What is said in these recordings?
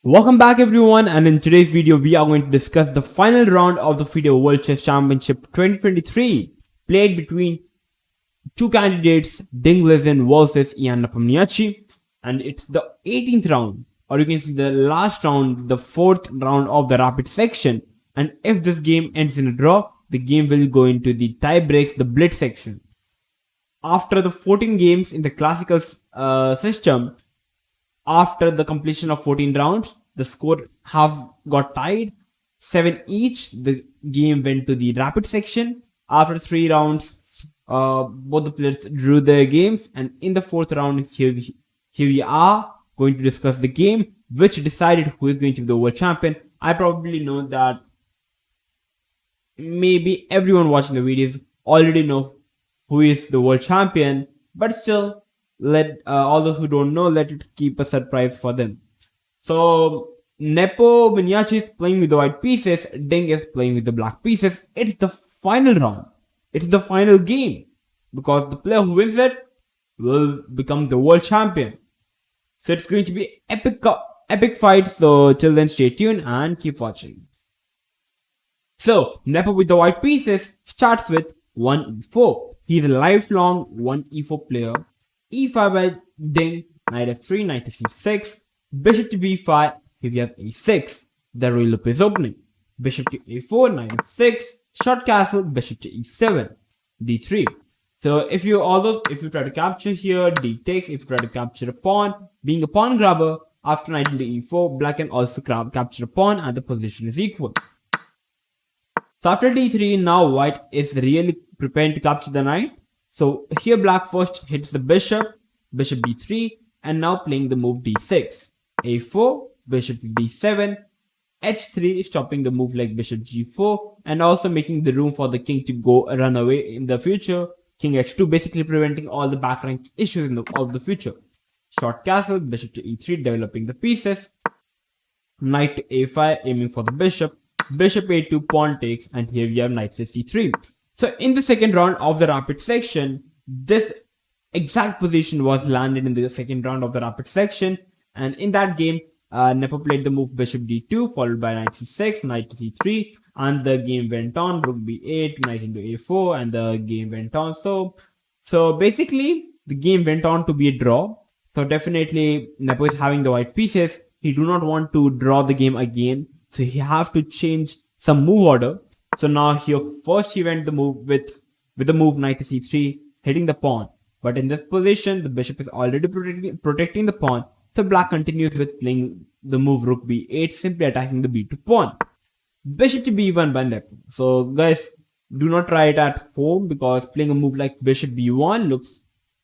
Welcome back everyone, and in today's video we are going to discuss the final round of the FIDE World Chess Championship 2023 played between two candidates, Ding Liren versus Ian Nepomniachtchi, and it's the 18th round, or you can see the last round, the 4th round of the rapid section. And if this game ends in a draw, the game will go into the tie breaks, the blitz section. After the 14 games in the classical system, after the completion of 14 rounds, the score have got tied 7 each. The game went to the rapid section. After 3 rounds, both the players drew their games, and in the 4th round, here we are going to discuss the game which decided who is going to be the world champion. I probably know that maybe everyone watching the videos already know who is the world champion, but still, let all those who don't know, let it keep a surprise for them. So Nepomniachtchi is playing with the white pieces, Ding is playing with the black pieces. It's the final round, it's the final game, because the player who wins it will become the world champion. So it's going to be epic fight. So till then, stay tuned and keep watching. So Nepo with the white pieces starts with 1e4. He's a lifelong 1e4 player. e5 by Ding, knight f3, knight to c6, bishop to b5, here we have a6, the royal loop is opening, bishop to a4, knight f6, short castle, bishop to e7, d3. So if you try to capture here, d takes. If you try to capture a pawn, being a pawn grabber, after knight into e4, black can also capture a pawn and the position is equal. So after d3, now white is really preparing to capture the knight. So here black first hits the bishop b3, and now playing the move d6, a4, bishop d7, h3, stopping the move like bishop g4, and also making the room for the king to run away in the future, king h2, basically preventing all the back rank issues in the future. Short castle, bishop to e3, developing the pieces, knight to a5, aiming for the bishop a2, pawn takes, and here we have knight to c3. So in the second round of the rapid section, this exact position was landed in the second round of the rapid section, and in that game, Nepo played the move bishop d2 followed by knight c6, knight to c3, and the game went on. Rook b8, knight into a4, and the game went on. So basically, the game went on to be a draw. So definitely, Nepo is having the white pieces. He do not want to draw the game again, so he have to change some move order. So now here first he went the move with the move knight to c3, hitting the pawn. But in this position, the bishop is already protecting the pawn. So black continues with playing the move rook b8, simply attacking the b2 pawn. Bishop to b1 by Nepo. So guys, do not try it at home, because playing a move like bishop b1 looks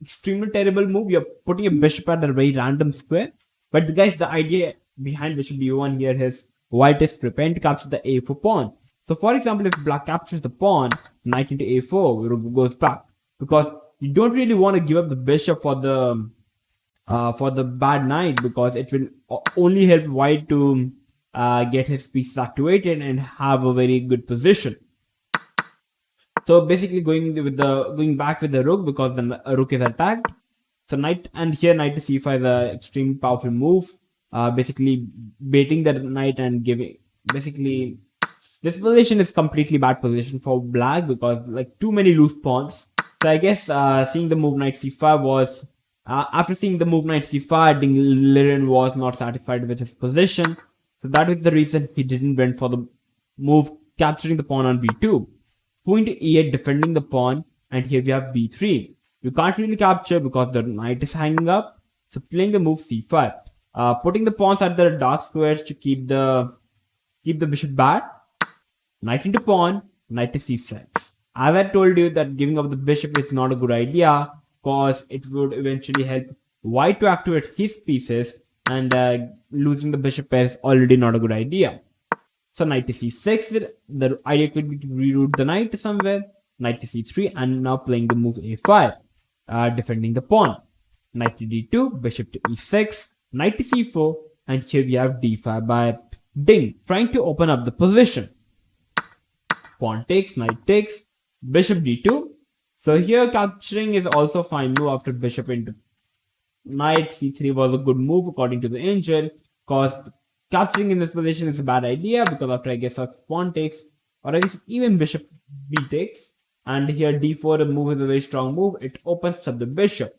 extremely terrible move. You're putting a bishop at a very random square. But guys, the idea behind bishop b1 here is white is preparing to capture the a4 pawn. So for example, if black captures the pawn, knight into a4, rook goes back, because you don't really want to give up the bishop for the bad knight, because it will only help white to get his pieces activated and have a very good position. So basically going back with the rook, because the rook is attacked. So knight to c5 is an extremely powerful move, basically baiting the knight and giving, basically this position is completely bad position for black, because like too many loose pawns. So I guess seeing the move knight c5 was after seeing the move knight c5, Ding Liren was not satisfied with his position. So that is the reason he didn't went for the move capturing the pawn on b2. Going to e8, defending the pawn, and here we have b3. You can't really capture because the knight is hanging up. So playing the move c5, putting the pawns at the dark squares to keep the bishop back. Knight into pawn, knight to c6. As I told you that giving up the bishop is not a good idea, because it would eventually help white to activate his pieces, and losing the bishop pair is already not a good idea. So knight to c6, the idea could be to reroute the knight to somewhere, knight to c3, and now playing the move a5, defending the pawn. Knight to d2, bishop to e6, knight to c4, and here we have d5 by Ding, trying to open up the position. Pawn takes, knight takes, bishop d2. So here capturing is also a fine move after bishop into knight c3 was a good move according to the engine, because capturing in this position is a bad idea because after I guess a pawn takes, or I guess even bishop b takes, and here d4 the move is a very strong move. It opens up the bishop.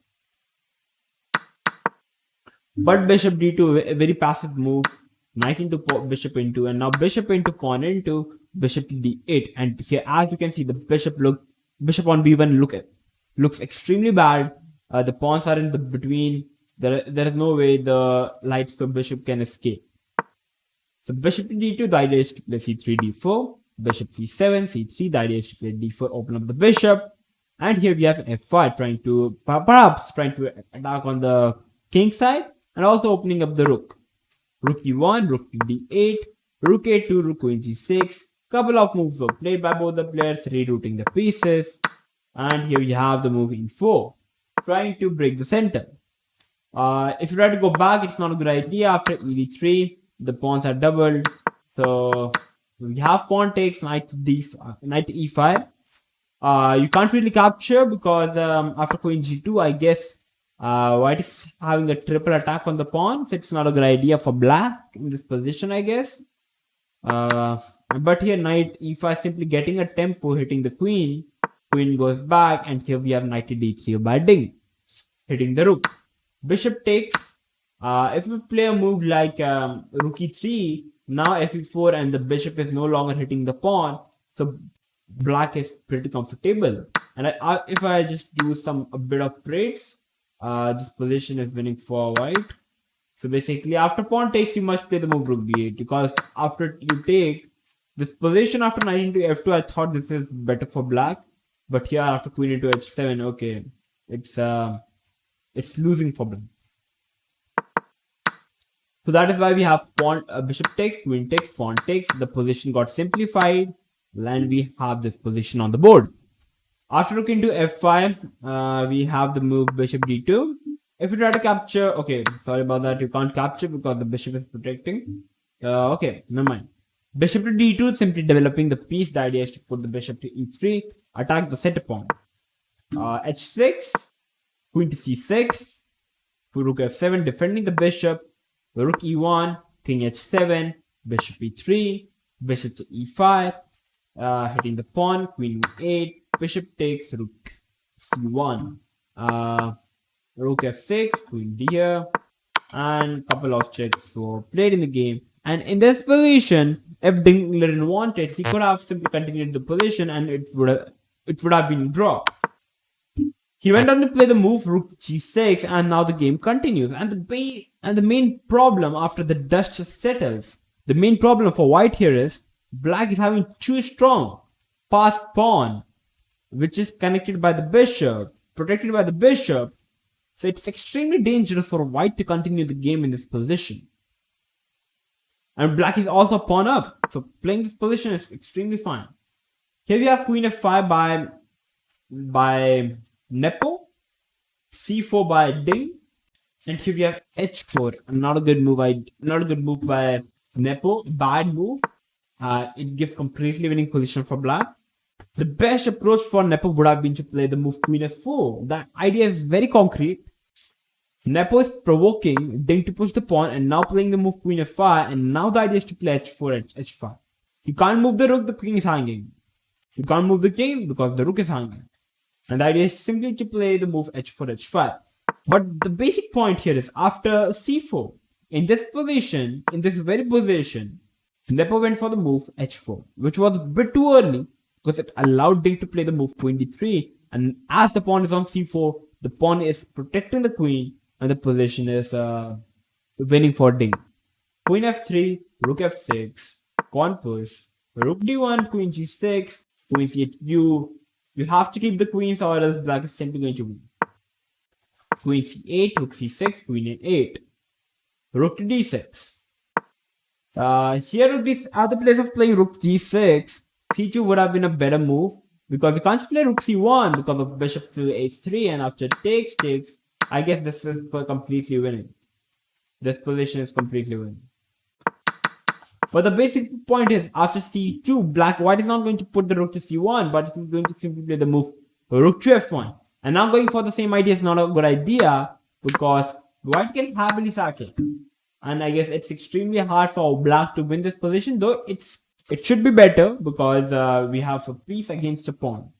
But bishop d2 a very passive move. Knight into bishop into, and now bishop into pawn into bishop to d8, and here as you can see the bishop on b1 looks extremely bad. The pawns are in the between. There is no way the light square bishop can escape. So bishop to d2, the idea is to play c3 d4, bishop c7 c3, the idea is to play d4, open up the bishop, and here we have f5 perhaps trying to attack on the king side and also opening up the rook. Rook e1, rook to d8, rook a2, rook queen g6. Couple of moves were played by both the players, rerouting the pieces, and here we have the move e4, trying to break the center. If you try to go back, it's not a good idea. After ed3, the pawns are doubled, so we have pawn takes, knight to e5. You can't really capture because after queen g2, I guess white is having a triple attack on the pawn, so it's not a good idea for black in this position, I guess. But here knight e5 simply getting a tempo, hitting the queen. Queen goes back, and here we have knight to d3 by Ding, hitting the rook. Bishop takes. If we play a move like rook e3, now fe4 and the bishop is no longer hitting the pawn, so black is pretty comfortable. And if I just do a bit of trades, this position is winning for white. So basically after pawn takes, you must play the move rook b8, because after you take this position after knight into f2, I thought this is better for black, but here after queen into h7, okay, it's losing for black. So that is why we have pawn, bishop takes, queen takes, pawn takes. The position got simplified, and we have this position on the board. After rook into f5, we have the move bishop d2. If you try to capture, okay, sorry about that, you can't capture because the bishop is protecting. Okay, never mind. Bishop to d2, simply developing the piece. The idea is to put the bishop to e3, attack the center pawn. h6, queen to c6, rook f7, defending the bishop. Rook e1, king h7, bishop e3, bishop to e5, hitting the pawn, queen e8, bishop takes, rook c1, rook f6, queen d here, and couple of checks were played in the game. And in this position, if Ding Liren wanted, he could have simply continued the position and it would have been a draw. He went on to play the move rook g6, and now the game continues. And the main problem after the dust settles, the main problem for white here is black is having too strong passed pawn, which is connected by the bishop, protected by the bishop. So it's extremely dangerous for white to continue the game in this position. And black is also pawn up, so playing this position is extremely fine. Here we have queen f5 by Nepo, c4 by Ding, and here we have h4. Not a good move by Nepo. Bad move. It gives completely winning position for black. The best approach for Nepo would have been to play the move queen f4. The idea is very concrete. Nepo is provoking Ding to push the pawn, and now playing the move queen f5, and now the idea is to play h4, h5. You can't move the rook, the king is hanging. You can't move the king because the rook is hanging. And the idea is simply to play the move h4, h5. But the basic point here is after c4, in this very position, Nepo went for the move h4, which was a bit too early because it allowed Ding to play the move queen d3. And as the pawn is on c4, the pawn is protecting the queen, and the position is winning for Ding. Queen f3, rook f6, pawn push, rook d1, queen g6, queen c8. You have to keep the queens or else black is simply going to win. Queen c8, rook c6, queen a8, rook to d6. Here at the place of playing rook g6, c2 would have been a better move because you can't play rook c1 because of bishop to h3, and after takes, I guess this is completely winning. This position is completely winning. But the basic point is, after c2, white is not going to put the rook to c1, but it's going to simply play the move rook to f1. And now going for the same idea is not a good idea because white can happily sack it. and I guess it's extremely hard for black to win this position, though it should be better because we have a piece against a pawn.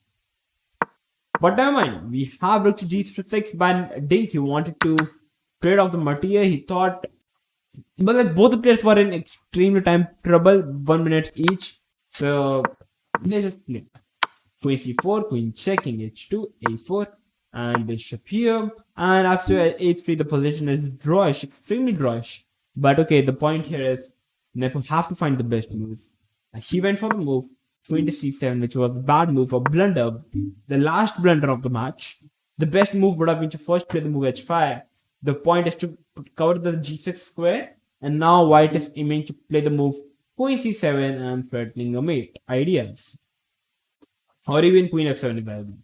But never mind, we have rook to g6 by Ding. He wanted to trade off the material. He thought, but like both the players were in extremely time trouble, 1 minute each. So they just played queen c4, queen check, king h2, a4, and bishop here. And after h3, the position is drawish, extremely drawish. But okay, the point here is Nepo have to find the best move. He went for the move queen to c7, which was a bad move, a blunder, the last blunder of the match. The best move would have been to first play the move h5. The point is to cover the g6 square, and now white is aiming to play the move queen c7 and threatening a mate. Ideas. Or even queen f7 available.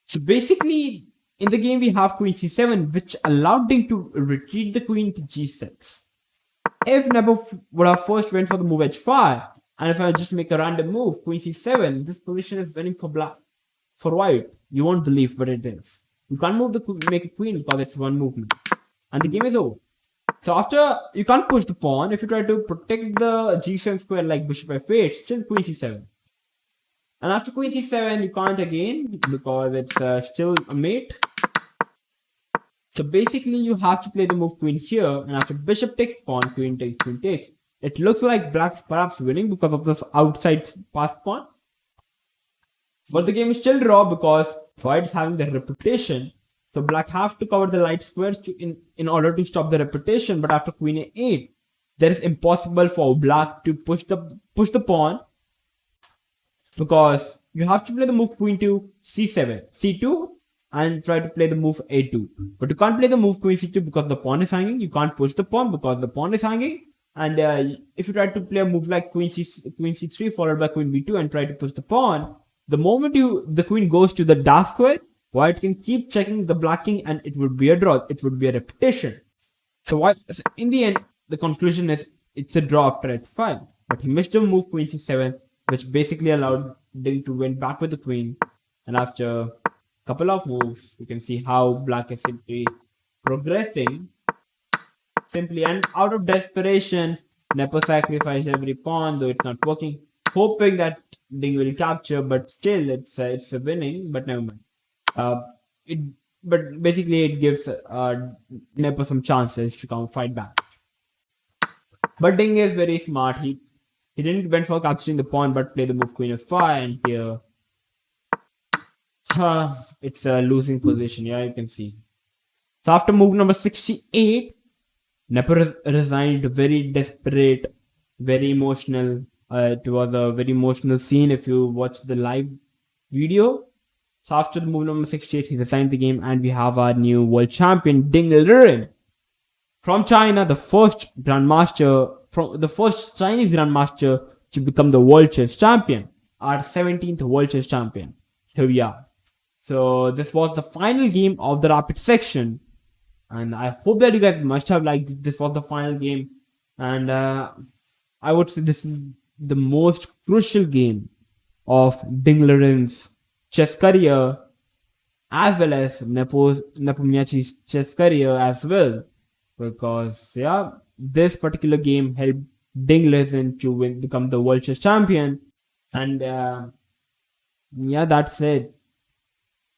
So basically, in the game we have queen c7, which allowed Ding to retreat the queen to g6. If Nepo would have first went for the move h5, and if I just make a random move, queen c7, this position is winning for black. For white, you won't believe, but it is. You can't make a queen because it's one movement. And the game is over. So after, you can't push the pawn. If you try to protect the g7 square like bishop f8, still queen c7. And after queen c7, you can't again because it's still a mate. So basically, you have to play the move queen here. And after bishop takes pawn, queen takes, queen takes. It looks like black's perhaps winning because of this outside passed pawn. But the game is still raw because white is having the reputation. So black have to cover the light squares in order to stop the reputation. But after queen a8, that is impossible for black to push the pawn, because you have to play the move queen to c7, c2, and try to play the move a2. But you can't play the move queen c2 because the pawn is hanging. You can't push the pawn because the pawn is hanging. And if you try to play a move like queen c3 followed by queen b2 and try to push the pawn, the moment the queen goes to the dark square, white can keep checking the black king and it would be a draw. It would be a repetition. So white, in the end, the conclusion is it's a draw after h5. But he missed the move queen c7, which basically allowed Ding to win back with the queen. And after a couple of moves, you can see how black is simply progressing. Simply, and out of desperation, Nepo sacrificed every pawn, though it's not working, hoping that Ding will capture, but still it's a winning, but never mind. But basically it gives Nepo some chances to come fight back. But Ding is very smart. He didn't went for capturing the pawn, but played the move queen f5, and here it's a losing position. Yeah, you can see. So after move number 68, Nepo resigned, very desperate, very emotional. It was a very emotional scene if you watch the live video. So after the move number 68, he resigned the game, and we have our new world champion, Ding Liren, from China, the first Chinese grandmaster to become the world chess champion, our 17th world chess champion. Here we are. So this was the final game of the rapid section, and I hope that you guys must have liked it. This was the final game, and I would say this is the most crucial game of Ding Liren's chess career, as well as Nepomniachtchi's chess career as well, because yeah, this particular game helped Ding Liren to become the world chess champion. And yeah, that's it.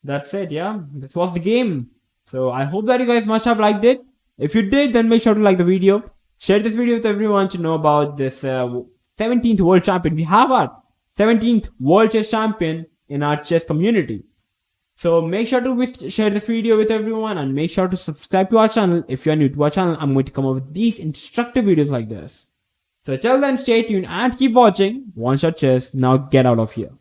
Yeah, this was the game. So I hope that you guys must have liked it. If you did, then make sure to like the video, share this video with everyone to know about this 17th world champion. We have our 17th world chess champion in our chess community. So make sure to share this video with everyone, and make sure to subscribe to our channel. If you are new to our channel, I'm going to come up with these instructive videos like this. So till then, stay tuned and keep watching One Shot Chess. Now get out of here.